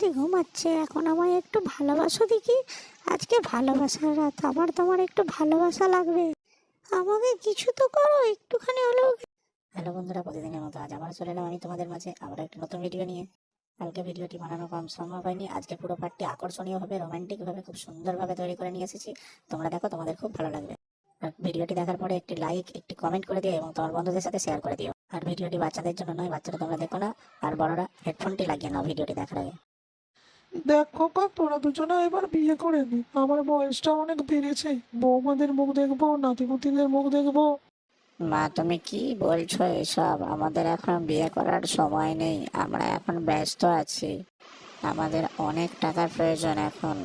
বৌদি ঘুমাচ্ছে, এখন আমায় একটু ভালোবাসো দেখি। আজকে ভালোবাসার রাত, আমার তোমার একটু ভালোবাসা লাগবে। আমাকে কিছু তো করো, একটুখানি হলেও। হ্যালো বন্ধুরা, প্রতিদিনের মতো আজ আবার চলে এলাম আমি তোমাদের মাঝে আবার একটা নতুন ভিডিও নিয়ে। কালকে ভিডিওটি বানানো কম সম্ভব হয়নি, আজকে পুরো পার্টটি আকর্ষণীয় ভাবে, রোমান্টিক ভাবে, খুব সুন্দরভাবে তৈরি করে নিয়ে এসেছি। তোমরা দেখো, তোমাদের খুব ভালো লাগবে। আর ভিডিওটি দেখার পরে একটি লাইক, একটি কমেন্ট করে দিও এবং তোমার বন্ধুদের সাথে শেয়ার করে দিও। আর ভিডিওটি বাচ্চাদের জন্য নয়, বাচ্চারা তোমরা দেখো না, আর বড়রা হেডফোনটি লাগিয়ে নাও ভিডিওটি দেখার আগে। দেখ খোকা, তোরা দুজনে এবার বিয়ে করে নি। আমার বয়সটা অনেক বেড়েছে, বৌমাদের মুখ দেখবো, নাতিপুতিদের মুখ দেখবো। মা, তুমি কি বলছো এসব? আমাদের এখন বিয়ে করার সময় নেই, আমরা এখন ব্যস্ত আছি, আমাদের অনেক টাকার প্রয়োজন এখন।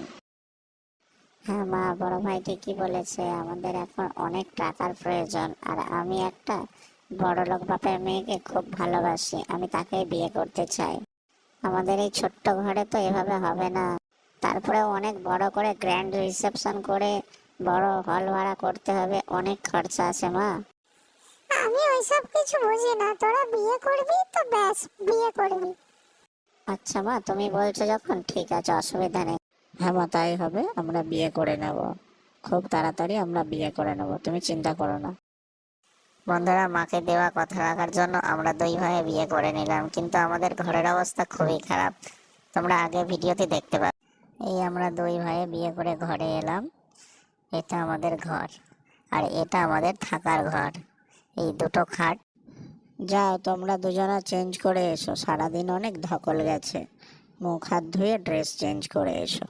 হ্যাঁ মা, বড় ভাই ঠিকই বলেছে, আমাদের এখন অনেক টাকার প্রয়োজন। আর আমি একটা বড়লোক বাপের মেয়েকে খুব ভালোবাসি, আমি তাকেই বিয়ে করতে চাই। আমাদের এই ছোট্ট ঘরে তো এভাবে হবে না, তারপরে অনেক বড় করে গ্র্যান্ড রিসেপশন করে বড় হল ভাড়া করতে হবে, অনেক খরচা আছে মা। আমি ওইসব কিছু বুঝি না, তোরা বিয়ে করবি তো ব্যাস, বিয়ে করবি। আচ্ছা মা, তুমি বলছো যখন, ঠিক আছে, অসুবিধা নেই। হ্যাঁ মা, তাই হবে, আমরা বিয়ে করে নেব, খুব তাড়াতাড়ি আমরা বিয়ে করে নেব, তুমি চিন্তা করো না। বন্ধুরা, মাকে দেওয়া কথা রাখার জন্য আমরা দুই ভাই বিয়ে করে নিলাম, কিন্তু আমাদের ঘরের অবস্থা খুবই খারাপ। তোমরা আগে ভিডিওতে দেখতে পাবে। এই আমরা দুই ভাই বিয়ে করে ঘরে এলাম, এটা আমাদের ঘর, আর এটা আমাদের থাকার ঘর। এই দুটো খাট। যাও, তোমরা দুজনা চেঞ্জ করে এসো, সারাদিন অনেক ধকল গেছে, মুখ হাত ধুয়ে ড্রেস চেঞ্জ করে এসো।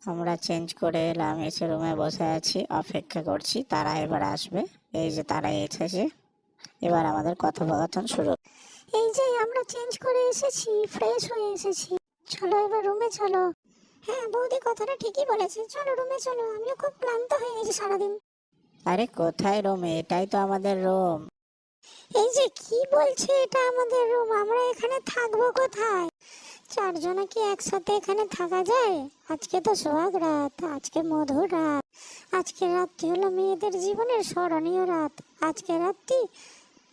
আমরা চেঞ্জ করে এলাম, এসে রুমে বসে আছি, অপেক্ষা করছি তারা এবার আসবে। এই যে তারা এসেছে, এবার আমাদের কথোপকথন শুরু। এই যে আমরা চেঞ্জ করে এসেছি, ফ্রেশ হয়ে এসেছি, চলো এবার রুমে চলো। হ্যাঁ বৌদি কথাটা ঠিকই বলেছে, চলো রুমে চলো, আমিও খুব ক্লান্ত হয়ে গেছি সারাদিন। আরে কোথায় রুমে? এটাই তো আমাদের রুম। এই যে কি বলছে, এটা আমাদের রুম, আমরা এখানে থাকবো কোথায়? চারজনে কি একসাথে এখানে থাকা যায়? আজকে তো সোহাগ রাত, আজকে মধুর রাত, আজকে রাতটি হলো মেয়েদের জীবনের স্মরণীয় রাত, আজকে রাতটি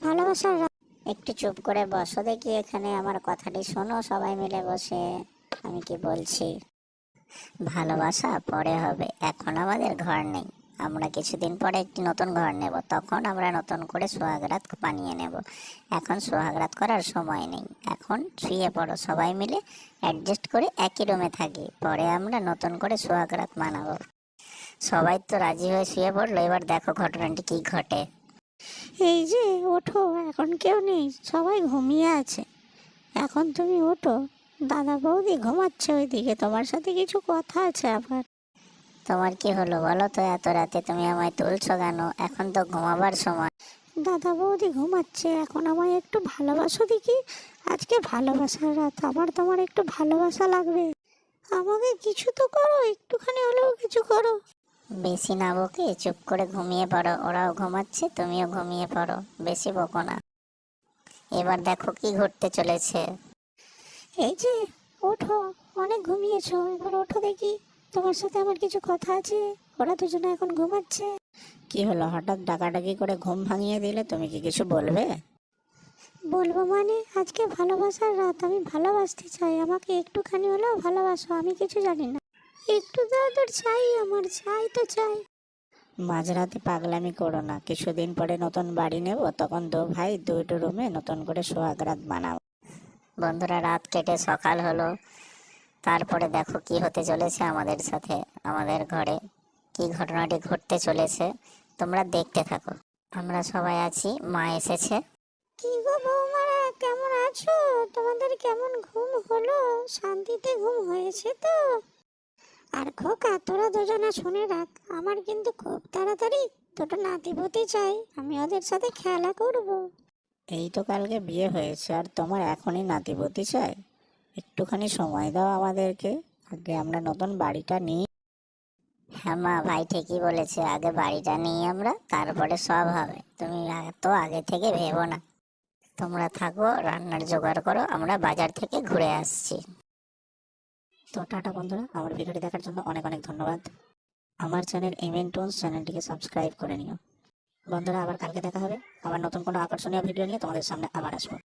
ভালোবাসার রাত। একটু চুপ করে বসো দেখি এখানে, আমার কথাটি শোনো সবাই মিলে বসে। আমি কি বলছি, ভালোবাসা পরে হবে, এখন আমাদের ঘর নেই। আমরা কিছুদিন পরে একটি নতুন ঘর নেব, তখন আমরা নতুন করে সোহাগরাত বানিয়ে নেব। এখন সোহাগরাত করার সময় নেই, এখন শুয়ে পড়ো সবাই মিলে, অ্যাডজাস্ট করে একই রুমে থাকি, পরে আমরা নতুন করে সোহাগরাত মানাবো। সবাই তো রাজি হয়ে শুয়ে পড়লো, এবার দেখো ঘটনাটি কি ঘটে। এই যে ওঠো, এখন কেউ নেই, সবাই ঘুমিয়ে আছে, এখন তুমি ওঠো। দাদা বৌদি ঘুমাচ্ছে ওইদিকে, তোমার সাথে কিছু কথা আছে আবার। তোমার কি হলো বলো তো, এত রাতে তুমি আমায় তুলছো কেন? এখন তো ঘুমাবার সময়। দাদা বৌদি ঘুমাচ্ছে, এখন আমায় একটু ভালোবাসো দেখি। আজকে ভালোবাসার রাত, আমার তোমার একটু ভালোবাসা লাগবে। আমাকে কিছু তো করো, একটুখানি হলেও কিছু করো। বেশি না বকে চুপ করে ঘুমিয়ে পড়ো, ওরাও ঘুমাচ্ছে, তুমিও ঘুমিয়ে পড়ো, বেশি বকো না। এবার দেখো কি ঘটতে চলেছে। এই যে ওঠো, অনেক ঘুমিয়েছো, এবার ওঠো দেখি, তোমার সাথে আমার কিছু কথা আছে। ওরা দুজনে এখন ঘুমাচ্ছে। কি হলো, হঠাৎ ডাকাডাকি করে ঘুম ভাঙিয়ে দিলে? তুমি কি কিছু বলবে? বলবো মানে, আজকে ভালোবাসার রাত, আমি ভালোবাসতে চাই, আমাকে একটুখানি হলেও ভালোবাসো, আমি কিছু জানি না, একটু তো আদর চাই, আমার চাই তো চাই। মাঝরাতে পাগলামি করো না, কিছুদিন পরে নতুন বাড়ি নেব, তখন দু ভাই দুটো রুমে নতুন করে সোহাগরাত বানাবো। বন্ধুরা, রাত কেটে সকাল হলো, তারপরে দেখো কি হতে চলেছে আমাদের সাথে, আমাদের ঘরে কি ঘটনাটি ঘটতে চলেছে, তোমরা দেখতে থাকো। আমরা সবাই আছি, মা এসেছে। কি গো বৌমারা, কেমন আছো? তোমাদের কেমন ঘুম হলো? শান্তিতে ঘুম হয়েছে তো? আর খোকা, তোরা দুজনা শুনে রাখ, আমার কিন্তু খুব তাড়াতাড়ি দুটো নাতিপুতি চাই, আমি ওদের সাথে খেলা করব। এই তো কালকে বিয়ে হয়েছে, আর তোমার এখনই নাতিপতি চাই? একটুখানি সময় দাও আমাদেরকে, আগে আমরা নতুন বাড়িটা নিই। হ্যাঁ মা, ভাই ঠিকই বলেছে, আগে বাড়িটা নিই আমরা, তারপরে সব হবে, তুমি তো আগে থেকে ভেবো না। তোমরা থাকো, রান্নার জোগাড় করো, আমরা বাজার থেকে ঘুরে আসছি। তো টাটা বন্ধুরা, আমার ভিডিওটি দেখার জন্য অনেক অনেক ধন্যবাদ। আমার চ্যানেল এমএন টুনস চ্যানেলটিকে সাবস্ক্রাইব করে নিও। বন্ধুরা, আবার কালকে দেখা হবে, আবার নতুন কোনো আকর্ষণীয় ভিডিও নিয়ে তোমাদের সামনে আবার আসবো।